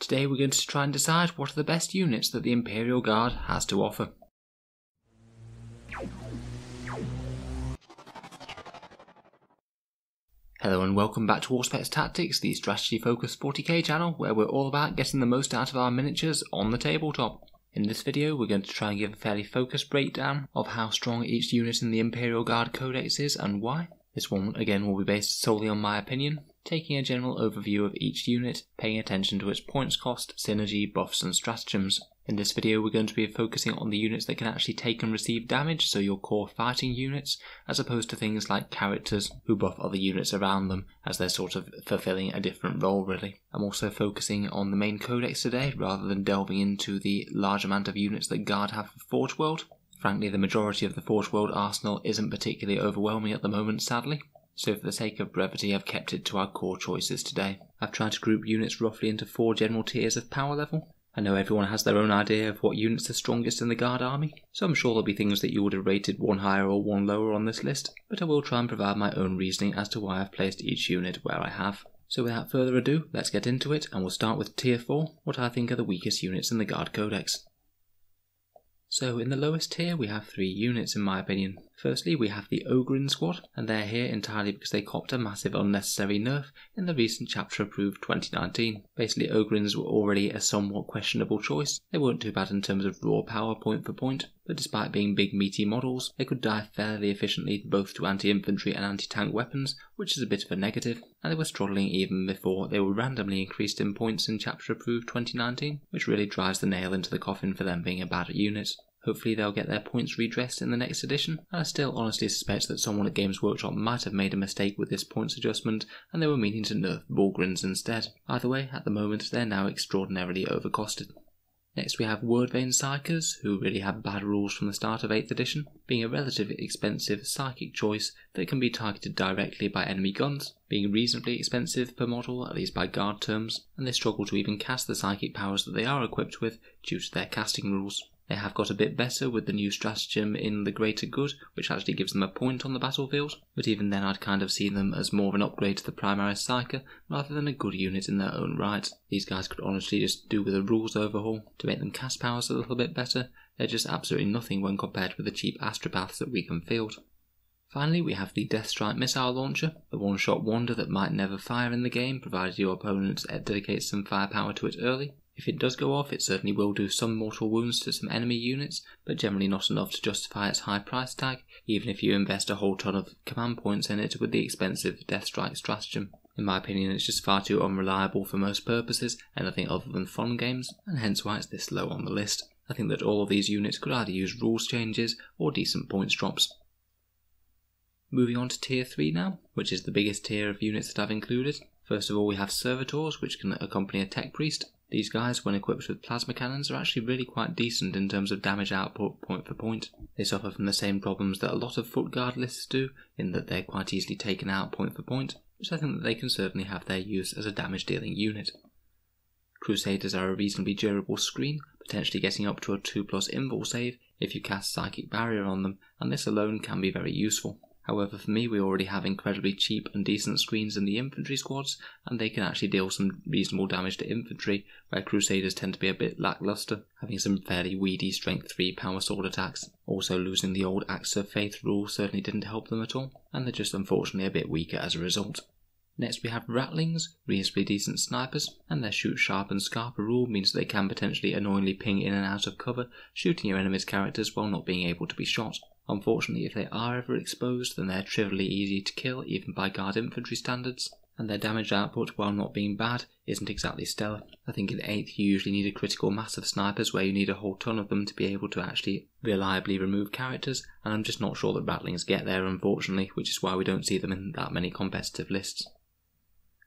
Today we're going to try and decide what are the best units that the Imperial Guard has to offer. Hello and welcome back to Auspex Tactics, the strategy focused 40k channel where we're all about getting the most out of our miniatures on the tabletop. In this video we're going to try and give a fairly focused breakdown of how strong each unit in the Imperial Guard Codex is and why. This one again will be based solely on my opinion, taking a general overview of each unit, paying attention to its points cost, synergy, buffs and stratagems. In this video we're going to be focusing on the units that can actually take and receive damage, so your core fighting units, as opposed to things like characters who buff other units around them as they're sort of fulfilling a different role really. I'm also focusing on the main codex today rather than delving into the large amount of units that Guard have for Forge World. Frankly, the majority of the Forge World arsenal isn't particularly overwhelming at the moment, sadly, so for the sake of brevity I've kept it to our core choices today. I've tried to group units roughly into 4 general tiers of power level. I know everyone has their own idea of what units are strongest in the Guard army, so I'm sure there'll be things that you would have rated one higher or one lower on this list, but I will try and provide my own reasoning as to why I've placed each unit where I have. So without further ado, let's get into it, and we'll start with tier 4, what I think are the weakest units in the Guard Codex. So in the lowest tier we have 3 units in my opinion. Firstly we have the Ogryns squad, and they're here entirely because they copped a massive unnecessary nerf in the recent chapter approved 2019. Basically Ogryns were already a somewhat questionable choice. They weren't too bad in terms of raw power point for point, but despite being big meaty models, they could die fairly efficiently both to anti-infantry and anti-tank weapons, which is a bit of a negative, and they were struggling even before they were randomly increased in points in chapter approved 2019, which really drives the nail into the coffin for them being a bad unit. Hopefully they'll get their points redressed in the next edition, and I still honestly suspect that someone at Games Workshop might have made a mistake with this points adjustment and they were meaning to nerf Ogryns instead. Either way, at the moment they're now extraordinarily overcosted. Next we have Wyrdvane Psykers, who really have bad rules from the start of 8th edition, being a relatively expensive psychic choice that can be targeted directly by enemy guns, being reasonably expensive per model, at least by Guard terms, and they struggle to even cast the psychic powers that they are equipped with due to their casting rules. They have got a bit better with the new stratagem in the Greater Good, which actually gives them a point on the battlefield, but even then I'd kind of see them as more of an upgrade to the Primaris Psyker rather than a good unit in their own right. These guys could honestly just do with a rules overhaul to make them cast powers a little bit better. They're just absolutely nothing when compared with the cheap Astropaths that we can field. Finally we have the Deathstrike missile launcher, the one-shot wonder that might never fire in the game provided your opponent dedicates some firepower to it early. If it does go off, it certainly will do some mortal wounds to some enemy units, but generally not enough to justify its high price tag, even if you invest a whole ton of command points in it with the expensive Deathstrike stratagem. In my opinion it's just far too unreliable for most purposes, anything other than fun games, and hence why it's this low on the list. I think that all of these units could either use rules changes or decent points drops. Moving on to tier 3 now, which is the biggest tier of units that I've included. First of all we have Servitors, which can accompany a Tech Priest. These guys, when equipped with plasma cannons, are actually really quite decent in terms of damage output point for point. They suffer from the same problems that a lot of Foot Guard lists do, in that they're quite easily taken out point for point, which I think that they can certainly have their use as a damage dealing unit. Crusaders are a reasonably durable screen, potentially getting up to a 2+ invul save if you cast Psychic Barrier on them, and this alone can be very useful. However, for me we already have incredibly cheap and decent screens in the infantry squads, and they can actually deal some reasonable damage to infantry, where Crusaders tend to be a bit lackluster, having some fairly weedy strength 3 power sword attacks. Also losing the old Axe of Faith rule certainly didn't help them at all, and they're just unfortunately a bit weaker as a result. Next we have Rattlings, reasonably decent snipers, and their shoot sharp and scarper rule means that they can potentially annoyingly ping in and out of cover, shooting your enemy's characters while not being able to be shot. Unfortunately, if they are ever exposed, then they're trivially easy to kill even by Guard infantry standards, and their damage output, while not being bad, isn't exactly stellar. I think in 8th you usually need a critical mass of snipers where you need a whole ton of them to be able to actually reliably remove characters, and I'm just not sure that Rattlings get there unfortunately, which is why we don't see them in that many competitive lists.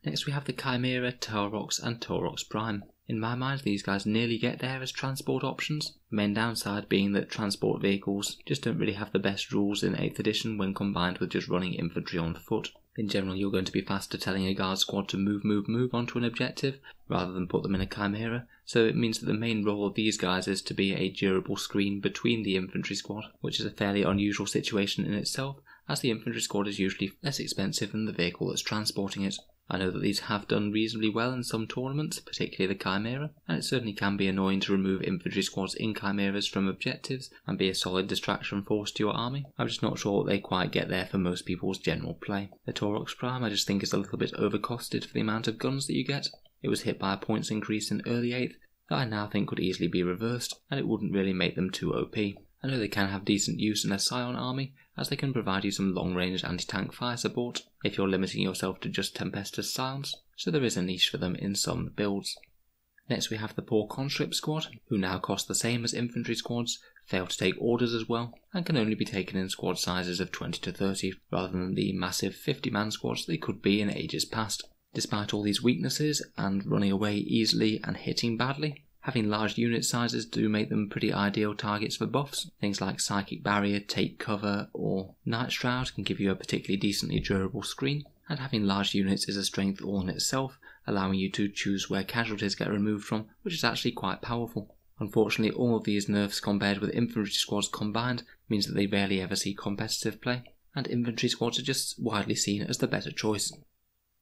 Next we have the Chimera, Taurox and Taurox Prime. In my mind these guys nearly get there as transport options, the main downside being that transport vehicles just don't really have the best rules in 8th edition when combined with just running infantry on foot. In general you're going to be faster telling a guard squad to move onto an objective rather than put them in a Chimera, so it means that the main role of these guys is to be a durable screen between the infantry squad, which is a fairly unusual situation in itself, as the infantry squad is usually less expensive than the vehicle that's transporting it. I know that these have done reasonably well in some tournaments, particularly the Chimera, and it certainly can be annoying to remove infantry squads in Chimeras from objectives and be a solid distraction force to your army. I'm just not sure they quite get there for most people's general play. The Taurox Prime I just think is a little bit overcosted for the amount of guns that you get. It was hit by a points increase in early 8th that I now think could easily be reversed, and it wouldn't really make them too OP. I know they can have decent use in a Scion army, as they can provide you some long-range anti-tank fire support if you're limiting yourself to just Tempestus Scions, so there is a niche for them in some builds. Next we have the poor conscript squad, who now cost the same as infantry squads, fail to take orders as well, and can only be taken in squad sizes of 20 to 30 rather than the massive 50-man squads they could be in ages past. Despite all these weaknesses and running away easily and hitting badly, having large unit sizes do make them pretty ideal targets for buffs. Things like Psychic Barrier, Take Cover, or Night Shroud can give you a particularly decently durable screen, and having large units is a strength all in itself, allowing you to choose where casualties get removed from, which is actually quite powerful. Unfortunately, all of these nerfs compared with infantry squads combined means that they rarely ever see competitive play, and infantry squads are just widely seen as the better choice.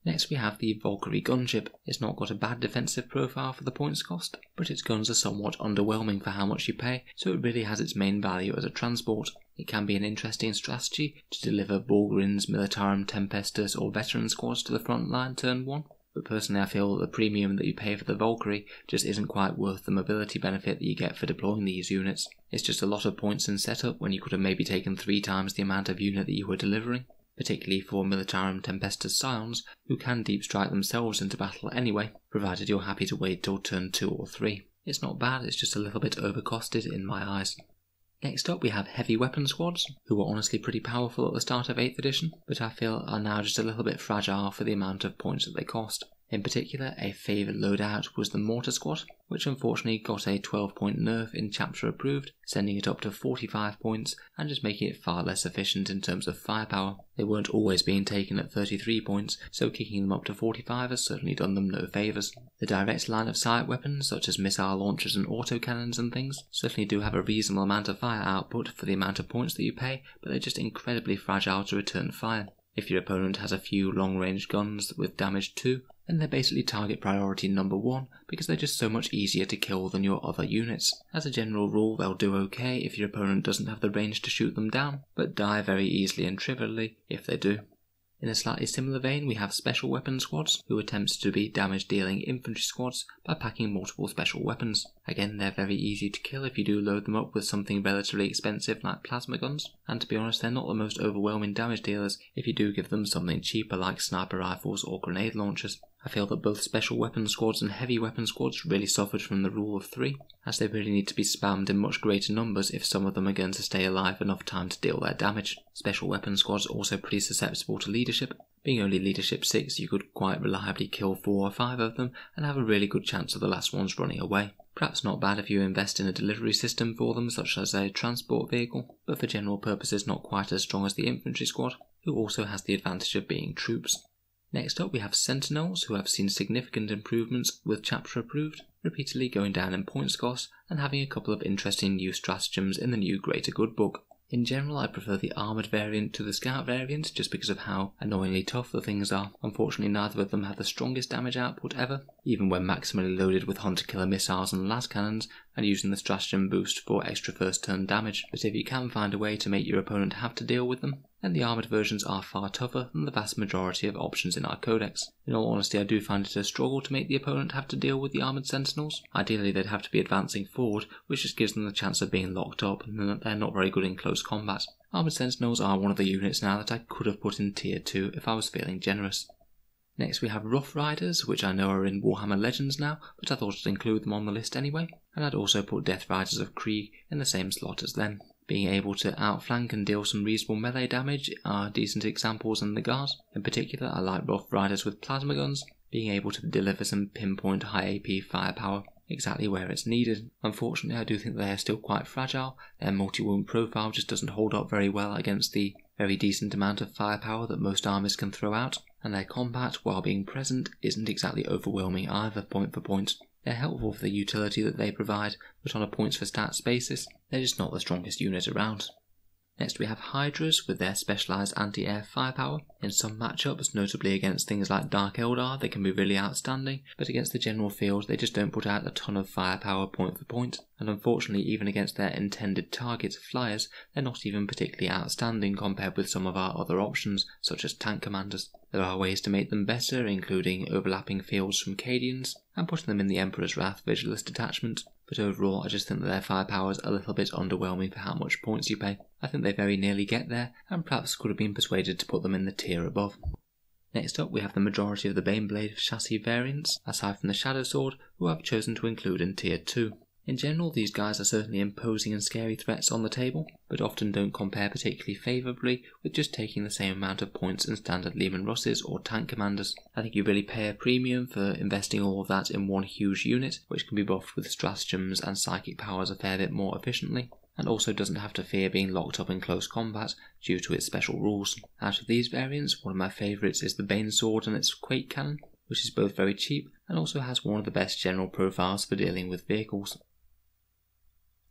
Next we have the Valkyrie gunship. It's not got a bad defensive profile for the points cost, but its guns are somewhat underwhelming for how much you pay, so it really has its main value as a transport. It can be an interesting strategy to deliver Ogryns, Militarum, Tempestus or veteran squads to the front line turn 1, but personally I feel that the premium that you pay for the Valkyrie just isn't quite worth the mobility benefit that you get for deploying these units. It's just a lot of points in setup when you could have maybe taken 3 times the amount of unit that you were delivering, particularly for Militarum Tempestus Scions, who can deep strike themselves into battle anyway, provided you're happy to wait till turn 2 or 3. It's not bad, it's just a little bit overcosted in my eyes. Next up we have heavy weapon squads, who were honestly pretty powerful at the start of 8th edition, but I feel are now just a little bit fragile for the amount of points that they cost. In particular, a favoured loadout was the Mortar Squad, which unfortunately got a 12-point nerf in Chapter Approved, sending it up to 45 points and just making it far less efficient in terms of firepower. They weren't always being taken at 33 points, so kicking them up to 45 has certainly done them no favours. The direct line of sight weapons, such as missile launchers and autocannons and things, certainly do have a reasonable amount of fire output for the amount of points that you pay, but they're just incredibly fragile to return fire. If your opponent has a few long-range guns with damage 2, then they're basically target priority number 1 because they're just so much easier to kill than your other units. As a general rule, they'll do okay if your opponent doesn't have the range to shoot them down, but die very easily and trivially if they do. In a slightly similar vein, we have special weapon squads, who attempt to be damage-dealing infantry squads by packing multiple special weapons. Again, they're very easy to kill if you do load them up with something relatively expensive like plasma guns, and to be honest, they're not the most overwhelming damage dealers if you do give them something cheaper like sniper rifles or grenade launchers. I feel that both special weapon squads and heavy weapon squads really suffered from the rule of 3, as they really need to be spammed in much greater numbers if some of them are going to stay alive enough time to deal their damage. Special weapon squads are also pretty susceptible to leadership. Being only leadership 6, you could quite reliably kill 4 or 5 of them and have a really good chance of the last ones running away. Perhaps not bad if you invest in a delivery system for them, such as a transport vehicle, but for general purposes not quite as strong as the infantry squad, who also has the advantage of being troops. Next up we have Sentinels, who have seen significant improvements with Chapter Approved, repeatedly going down in points cost and having a couple of interesting new stratagems in the new Greater Good book. In general, I prefer the armoured variant to the scout variant just because of how annoyingly tough the things are. Unfortunately, neither of them have the strongest damage output ever, even when maximally loaded with hunter-killer missiles and las cannons and using the stratagem boost for extra first-turn damage. But if you can find a way to make your opponent have to deal with them, then the armoured versions are far tougher than the vast majority of options in our codex. In all honesty, I do find it a struggle to make the opponent have to deal with the armoured sentinels. Ideally, they'd have to be advancing forward, which just gives them the chance of being locked up, and they're not very good in close combat. Armoured sentinels are one of the units now that I could have put in tier 2 if I was feeling generous. Next we have Rough Riders, which I know are in Warhammer Legends now, but I thought I'd include them on the list anyway, and I'd also put Death Riders of Krieg in the same slot as them. Being able to outflank and deal some reasonable melee damage are decent examples in the Guard. In particular, I like Rough Riders with plasma guns, being able to deliver some pinpoint high AP firepower exactly where it's needed. Unfortunately, I do think they are still quite fragile. Their multi-wound profile just doesn't hold up very well against the very decent amount of firepower that most armies can throw out, and their combat, while being present, isn't exactly overwhelming either point for point. They're helpful for the utility that they provide, but on a points for stats basis, they're just not the strongest unit around. Next we have Hydras with their specialised anti-air firepower. In some matchups, notably against things like Dark Eldar, they can be really outstanding, but against the general field they just don't put out a ton of firepower point for point, and unfortunately even against their intended targets, flyers, they're not even particularly outstanding compared with some of our other options, such as tank commanders. There are ways to make them better, including overlapping fields from Cadians, and putting them in the Emperor's Wrath Vigilist detachment, but overall I just think that their firepower is a little bit underwhelming for how much points you pay. I think they very nearly get there, and perhaps could have been persuaded to put them in the tier above. Next up we have the majority of the Baneblade chassis variants, aside from the Shadowsword, who I've chosen to include in tier 2. In general, these guys are certainly imposing and scary threats on the table, but often don't compare particularly favourably with just taking the same amount of points in standard Leman Russes or tank commanders. I think you really pay a premium for investing all of that in one huge unit, which can be buffed with stratagems and psychic powers a fair bit more efficiently, and also doesn't have to fear being locked up in close combat due to its special rules. Out of these variants, one of my favourites is the Bane Sword and its Quake Cannon, which is both very cheap and also has one of the best general profiles for dealing with vehicles.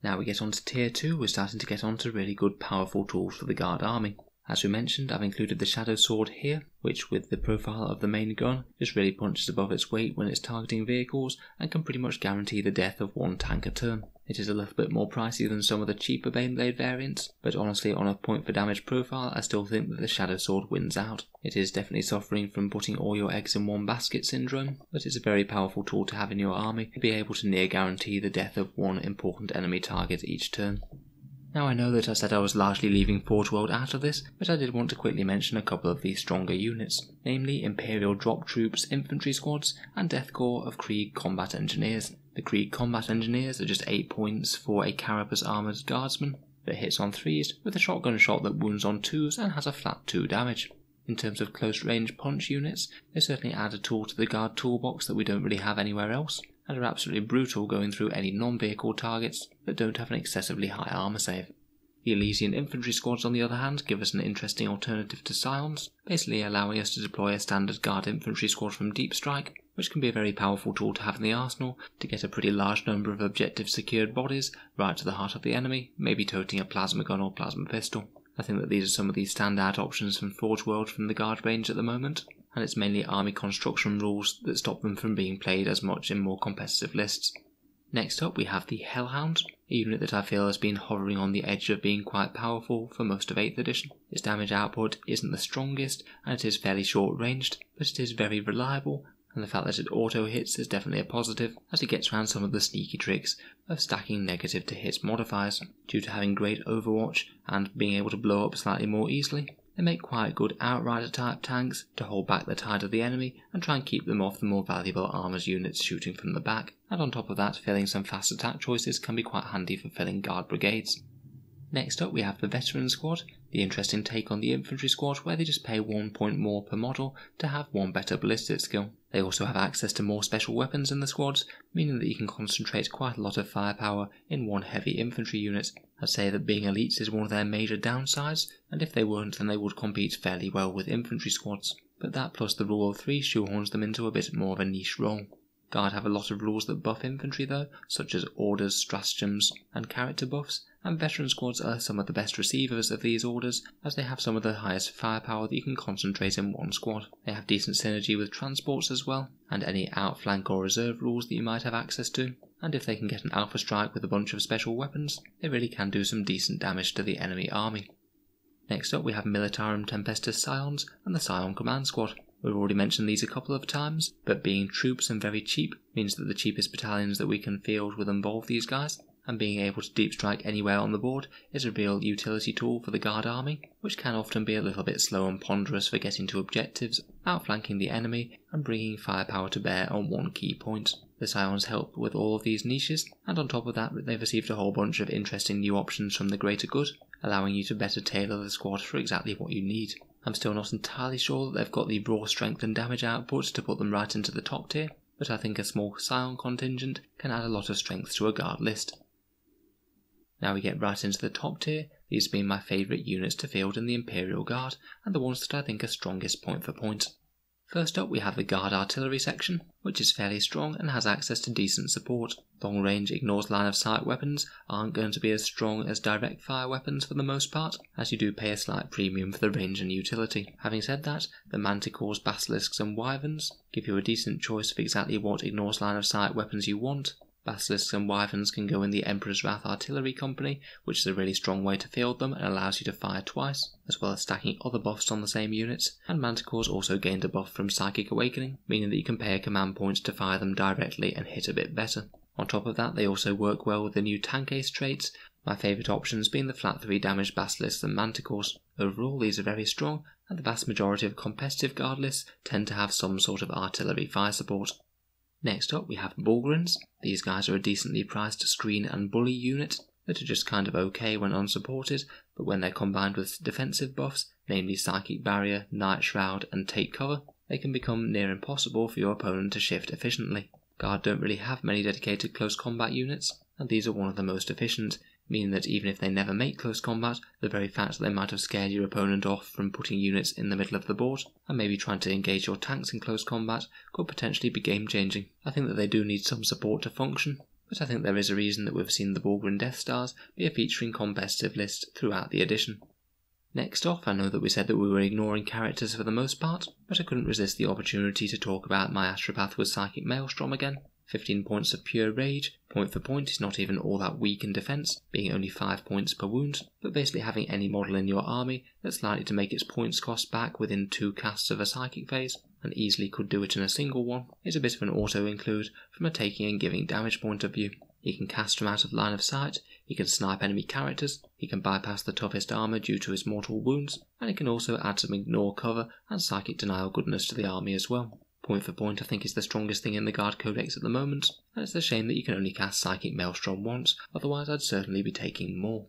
Now we get on to tier 2, we're starting to get on to really good powerful tools for the Guard army. As we mentioned, I've included the Shadowsword here, which with the profile of the main gun, just really punches above its weight when it's targeting vehicles and can pretty much guarantee the death of one tank a turn. It is a little bit more pricey than some of the cheaper Baneblade variants, but honestly on a point for damage profile I still think that the Shadowsword wins out. It is definitely suffering from putting all your eggs in one basket syndrome, but it's a very powerful tool to have in your army to be able to near guarantee the death of one important enemy target each turn. Now I know that I said I was largely leaving Forge World out of this, but I did want to quickly mention a couple of the stronger units, namely Imperial Drop Troops Infantry Squads and Death Corps of Krieg Combat Engineers. The Krieg Combat Engineers are just 8 points for a Carapace Armoured Guardsman that hits on 3s with a shotgun shot that wounds on 2s and has a flat 2 damage. In terms of close range punch units, they certainly add a tool to the Guard toolbox that we don't really have anywhere else, and are absolutely brutal going through any non-vehicle targets that don't have an excessively high armour save. The Elysian infantry squads on the other hand give us an interesting alternative to Scions, basically allowing us to deploy a standard Guard infantry squad from Deathstrike, which can be a very powerful tool to have in the arsenal to get a pretty large number of objective secured bodies right to the heart of the enemy, maybe toting a plasma gun or plasma pistol. I think that these are some of the standout options from Forge World from the Guard range at the moment, and it's mainly army construction rules that stop them from being played as much in more competitive lists. Next up we have the Hellhound, a unit that I feel has been hovering on the edge of being quite powerful for most of 8th edition. Its damage output isn't the strongest and it is fairly short ranged, but it is very reliable, and the fact that it auto hits is definitely a positive as it gets around some of the sneaky tricks of stacking negative to hit modifiers. Due to having great overwatch and being able to blow up slightly more easily, they make quite good outrider type tanks to hold back the tide of the enemy and try and keep them off the more valuable armors units shooting from the back, and on top of that filling some fast attack choices can be quite handy for filling Guard brigades. Next up we have the Veteran Squad, the interesting take on the Infantry Squad where they just pay 1 point more per model to have 1 better ballistic skill. They also have access to more special weapons in the squads, meaning that you can concentrate quite a lot of firepower in one heavy infantry unit. I'd say that being elites is one of their major downsides, and if they weren't then they would compete fairly well with infantry squads, but that plus the rule of 3 shoehorns them into a bit more of a niche role. Guard have a lot of rules that buff infantry though, such as orders, stratagems and character buffs, and veteran squads are some of the best receivers of these orders as they have some of the highest firepower that you can concentrate in one squad. They have decent synergy with transports as well, and any outflank or reserve rules that you might have access to, and if they can get an alpha strike with a bunch of special weapons, they really can do some decent damage to the enemy army. Next up we have Militarum Tempestus Scions and the Scion Command Squad. We've already mentioned these a couple of times, but being troops and very cheap means that the cheapest battalions that we can field will involve these guys, and being able to deep strike anywhere on the board is a real utility tool for the Guard army, which can often be a little bit slow and ponderous for getting to objectives, outflanking the enemy, and bringing firepower to bear on one key point. The Scions help with all of these niches, and on top of that they've received a whole bunch of interesting new options from the greater good, allowing you to better tailor the squad for exactly what you need. I'm still not entirely sure that they've got the raw strength and damage output to put them right into the top tier, but I think a small Scion contingent can add a lot of strength to a Guard list. Now we get right into the top tier, these being my favourite units to field in the Imperial Guard, and the ones that I think are strongest point for point. First up we have the Guard Artillery section, which is fairly strong and has access to decent support. Long range ignores line of sight weapons aren't going to be as strong as direct fire weapons for the most part, as you do pay a slight premium for the range and utility. Having said that, the Manticores, Basilisks and Wyverns give you a decent choice of exactly what ignores line of sight weapons you want. Basilisks and Wyverns can go in the Emperor's Wrath Artillery Company, which is a really strong way to field them and allows you to fire twice, as well as stacking other buffs on the same units, and Manticores also gained a buff from Psychic Awakening, meaning that you can pay a command point to fire them directly and hit a bit better. On top of that, they also work well with the new tank ace traits, my favourite options being the flat 3 damage Basilisks and Manticores. Overall, these are very strong, and the vast majority of competitive guard lists tend to have some sort of artillery fire support. Next up we have Ogryns. These guys are a decently priced screen and bully unit that are just kind of okay when unsupported, but when they're combined with defensive buffs, namely Psychic Barrier, Night Shroud and Take Cover, they can become near impossible for your opponent to shift efficiently. Guard don't really have many dedicated close combat units, and these are one of the most efficient, meaning that even if they never make close combat, the very fact that they might have scared your opponent off from putting units in the middle of the board, and maybe trying to engage your tanks in close combat, could potentially be game changing. I think that they do need some support to function, but I think there is a reason that we've seen the Ogryns Death Stars be a featuring competitive list throughout the edition. Next off, I know that we said that we were ignoring characters for the most part, but I couldn't resist the opportunity to talk about my Astropath with Psychic Maelstrom again. 15 points of pure rage, point for point is not even all that weak in defense, being only 5 points per wound, but basically having any model in your army that's likely to make its points cost back within 2 casts of a psychic phase, and easily could do it in a single one, is a bit of an auto-include from a taking and giving damage point of view. He can cast from out of line of sight, he can snipe enemy characters, he can bypass the toughest armour due to his mortal wounds, and he can also add some ignore cover and psychic denial goodness to the army as well. Point for point I think is the strongest thing in the Guard Codex at the moment, and it's a shame that you can only cast Psychic Maelstrom once, otherwise I'd certainly be taking more.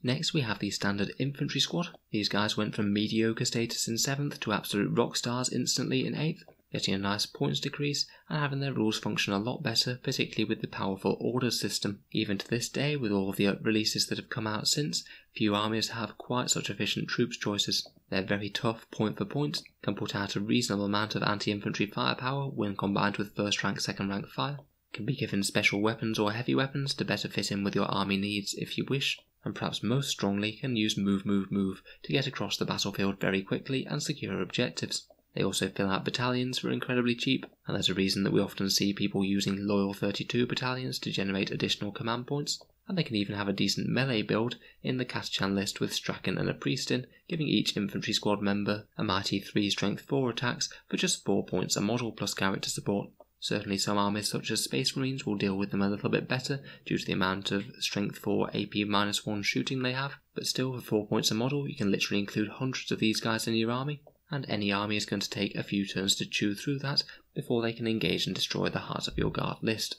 Next we have the standard Infantry squad. These guys went from mediocre status in 7th to absolute rock stars instantly in 8th, getting a nice points decrease and having their rules function a lot better, particularly with the powerful orders system. Even to this day, with all of the releases that have come out since, few armies have quite such efficient troops choices. They're very tough point for point, can put out a reasonable amount of anti-infantry firepower when combined with first rank, second rank fire, can be given special weapons or heavy weapons to better fit in with your army needs if you wish, and perhaps most strongly can use move to get across the battlefield very quickly and secure objectives. They also fill out battalions for incredibly cheap, and there's a reason that we often see people using Loyal 32 battalions to generate additional command points, and they can even have a decent melee build in the Kaschan list with Strachan and a Priest in, giving each infantry squad member a mighty 3 strength 4 attacks for just 4 points a model plus character support. Certainly some armies such as Space Marines will deal with them a little bit better due to the amount of strength 4 AP-1 shooting they have, but still for 4 points a model you can literally include hundreds of these guys in your army, and any army is going to take a few turns to chew through that before they can engage and destroy the heart of your guard list.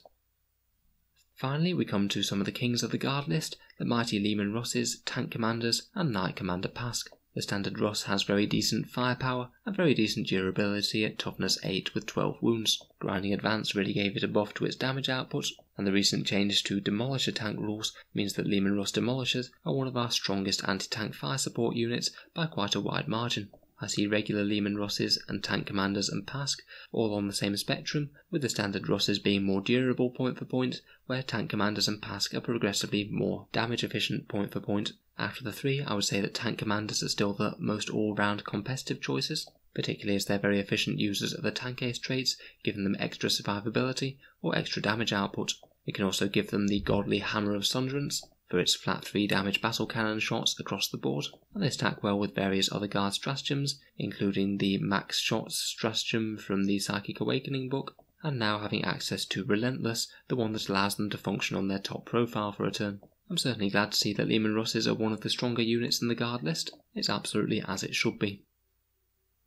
Finally, we come to some of the kings of the guard list, the mighty Leman Russes, tank commanders, and knight commander Pask. The standard Russ has very decent firepower and very decent durability at toughness 8 with 12 wounds. Grinding Advance really gave it a buff to its damage output, and the recent changes to Demolisher tank rules means that Leman Russ Demolishers are one of our strongest anti-tank fire support units by quite a wide margin. I see regular Leman Russes and tank commanders and Pask all on the same spectrum, with the standard Russes being more durable point for point, where tank commanders and Pask are progressively more damage efficient point for point. After the 3, I would say that tank commanders are still the most all-round competitive choices, particularly as they're very efficient users of the tank ace traits, giving them extra survivability or extra damage output. It can also give them the godly Hammer of Sunderance for its flat 3 damage battle cannon shots across the board, and they stack well with various other guard stratagems, including the max shots stratagem from the Psychic Awakening book, and now having access to Relentless, the one that allows them to function on their top profile for a turn. I'm certainly glad to see that Leman Russes are one of the stronger units in the guard list. It's absolutely as it should be.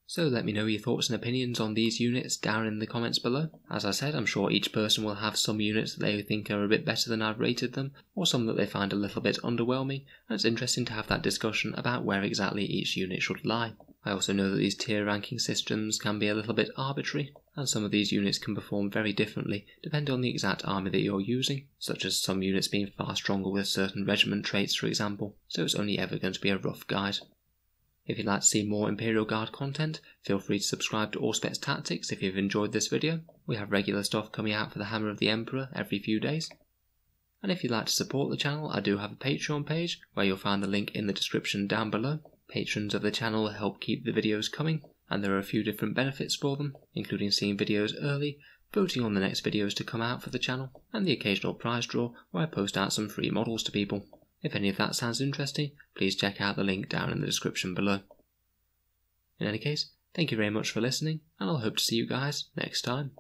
So let me know your thoughts and opinions on these units down in the comments below. As I said, I'm sure each person will have some units that they think are a bit better than I've rated them, or some that they find a little bit underwhelming, and it's interesting to have that discussion about where exactly each unit should lie. I also know that these tier ranking systems can be a little bit arbitrary, and some of these units can perform very differently depending on the exact army that you're using, such as some units being far stronger with certain regiment traits for example, so it's only ever going to be a rough guide. If you'd like to see more Imperial Guard content, feel free to subscribe to Auspex Tactics if you've enjoyed this video. We have regular stuff coming out for the Hammer of the Emperor every few days. And if you'd like to support the channel, I do have a Patreon page where you'll find the link in the description down below. Patrons of the channel help keep the videos coming, and there are a few different benefits for them, including seeing videos early, voting on the next videos to come out for the channel, and the occasional prize draw where I post out some free models to people. If any of that sounds interesting, please check out the link down in the description below. In any case, thank you very much for listening, and I'll hope to see you guys next time.